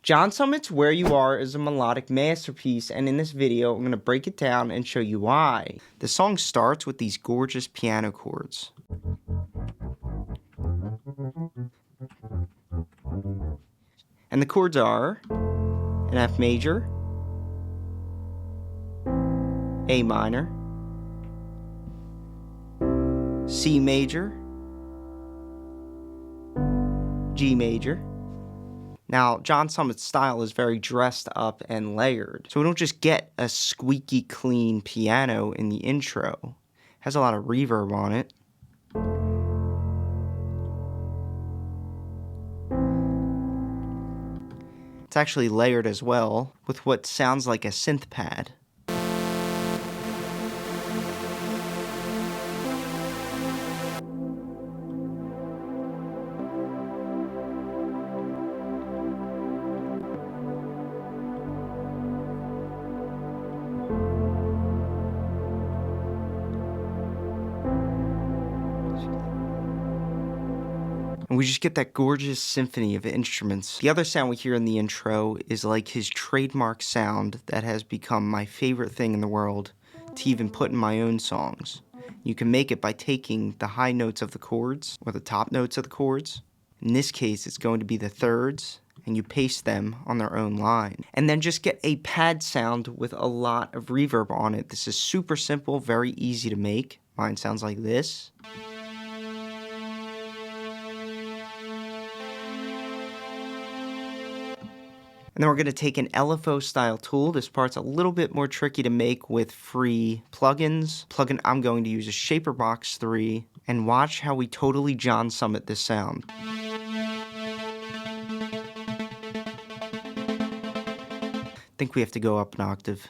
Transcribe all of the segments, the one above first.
John Summit's Where You Are is a melodic masterpiece, and in this video, I'm going to break it down and show you why. The song starts with these gorgeous piano chords. And the chords are an F major, A minor, C major, G major. Now, John Summit's style is very dressed up and layered, so we don't just get a squeaky clean piano in the intro. It has a lot of reverb on it. It's actually layered as well with what sounds like a synth pad. And we just get that gorgeous symphony of instruments. The other sound we hear in the intro is like his trademark sound that has become my favorite thing in the world to even put in my own songs. You can make it by taking the high notes of the chords, or the top notes of the chords. In this case, it's going to be the thirds, and you paste them on their own line. And then just get a pad sound with a lot of reverb on it. This is super simple, very easy to make. Mine sounds like this. And then we're going to take an LFO style tool. This part's a little bit more tricky to make with free plugins. I'm going to use a Shaper Box 3, and watch how we totally John Summit this sound. I think we have to go up an octave.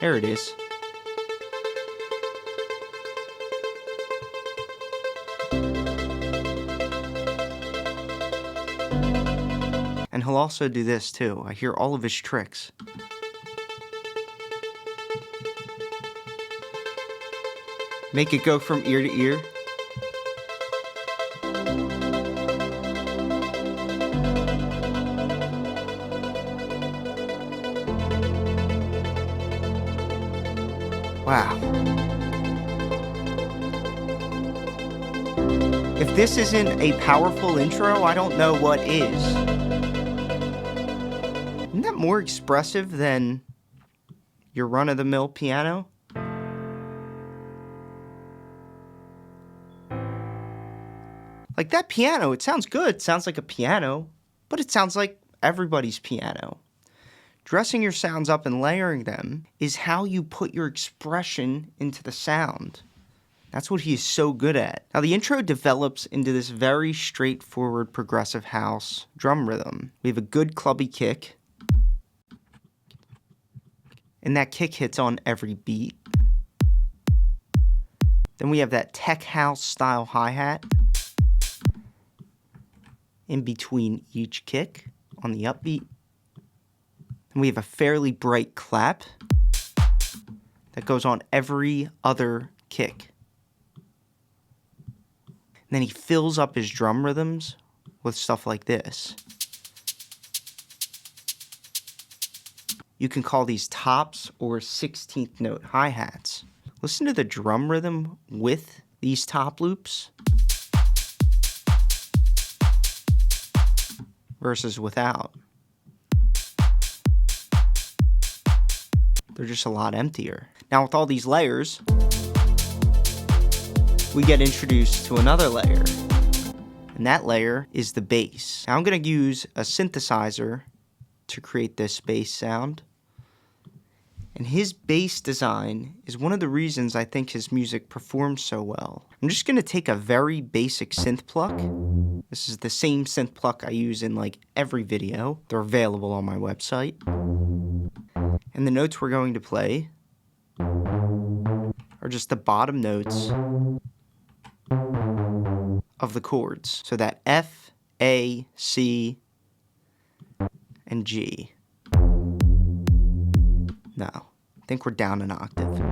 There it is. And he'll also do this too. I hear all of his tricks. Make it go from ear to ear. Wow. If this isn't a powerful intro, I don't know what is. Isn't that more expressive than your run-of-the-mill piano? Like that piano, it sounds good, it sounds like a piano, but it sounds like everybody's piano. Dressing your sounds up and layering them is how you put your expression into the sound. That's what he is so good at. Now the intro develops into this very straightforward progressive house drum rhythm. We have a good clubby kick. And that kick hits on every beat. Then we have that tech house style hi-hat in between each kick on the upbeat. And we have a fairly bright clap that goes on every other kick. And then he fills up his drum rhythms with stuff like this. You can call these tops or 16th note hi-hats. Listen to the drum rhythm with these top loops versus without. They're just a lot emptier. Now with all these layers, we get introduced to another layer. And that layer is the bass. Now I'm going to use a synthesizer to create this bass sound. And his bass design is one of the reasons I think his music performs so well. I'm just going to take a very basic synth pluck. This is the same synth pluck I use in like every video. They're available on my website. And the notes we're going to play are just the bottom notes of the chords. So that F, A, C, and G. No, I think we're down an octave.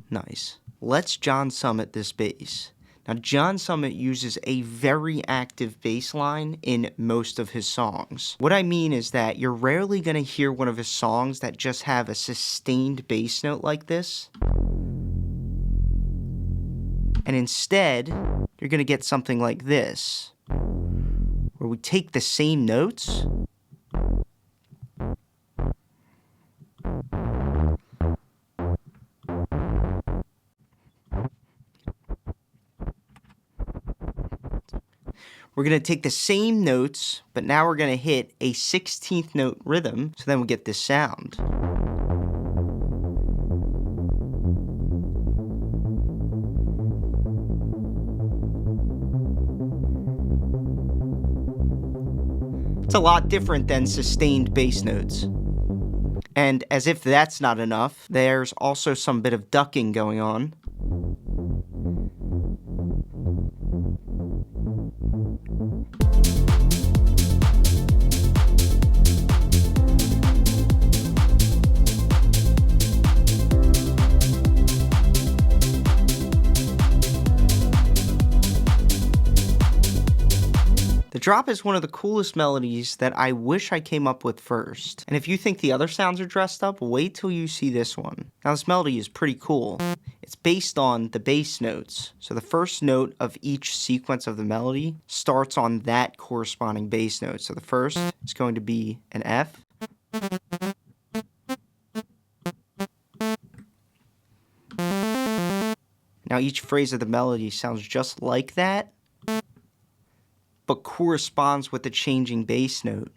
Nice. Let's John Summit this bass. Now, John Summit uses a very active bass line in most of his songs. What I mean is that you're rarely going to hear one of his songs that just have a sustained bass note like this. And instead, you're going to get something like this, where we take the same notes We're going to take the same notes, but now we're going to hit a 16th note rhythm, so then we get this sound. It's a lot different than sustained bass notes. And as if that's not enough, there's also some bit of ducking going on. The drop is one of the coolest melodies that I wish I came up with first. And if you think the other sounds are dressed up, wait till you see this one. Now this melody is pretty cool. It's based on the bass notes. So the first note of each sequence of the melody starts on that corresponding bass note. So the first is going to be an F. Now each phrase of the melody sounds just like that, but corresponds with the changing bass note.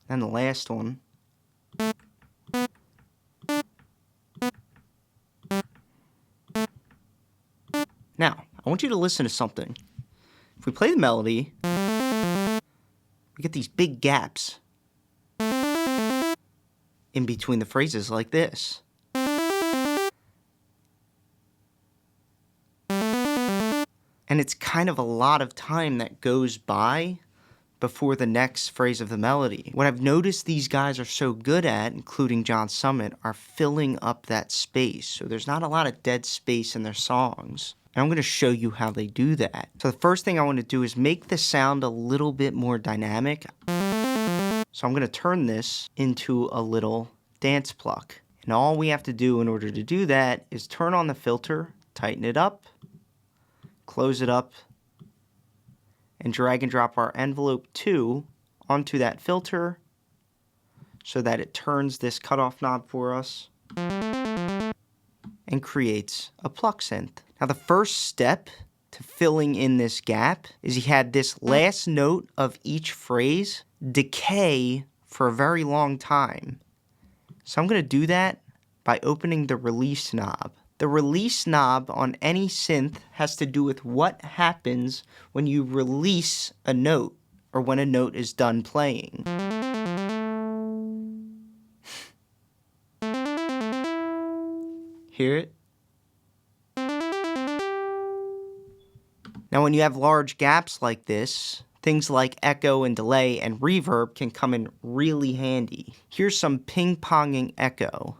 And the last one. Now, I want you to listen to something. If we play the melody, we get these big gaps in between the phrases like this. And it's kind of a lot of time that goes by before the next phrase of the melody. What I've noticed these guys are so good at, including John Summit, are filling up that space. So there's not a lot of dead space in their songs. And I'm going to show you how they do that. So the first thing I want to do is make the sound a little bit more dynamic. So I'm going to turn this into a little dance pluck. And all we have to do in order to do that is turn on the filter, tighten it up, close it up, and drag and drop our envelope 2 onto that filter so that it turns this cutoff knob for us and creates a pluck synth. Now the first step to filling in this gap is you had this last note of each phrase decay for a very long time. So I'm going to do that by opening the release knob. The release knob on any synth has to do with what happens when you release a note or when a note is done playing. Hear it? Now when you have large gaps like this, things like echo and delay and reverb can come in really handy. Here's some ping-ponging echo.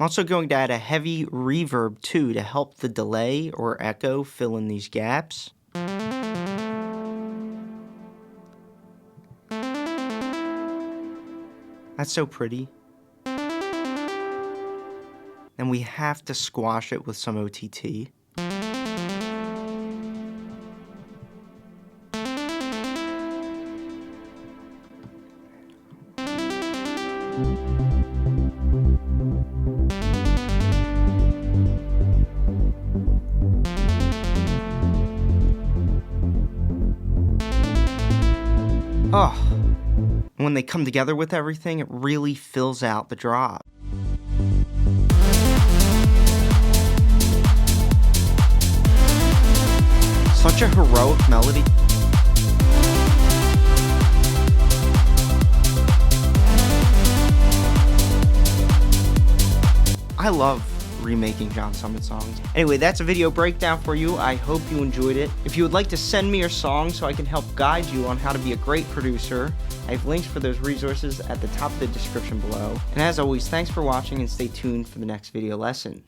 I'm also going to add a heavy reverb too to help the delay or echo fill in these gaps. That's so pretty. And we have to squash it with some OTT. Oh, when they come together with everything, it really fills out the drop. Such a heroic melody. I love remaking John Summit songs. Anyway, that's a video breakdown for you. I hope you enjoyed it. If you would like to send me your song so I can help guide you on how to be a great producer, I have links for those resources at the top of the description below. And as always, thanks for watching and stay tuned for the next video lesson.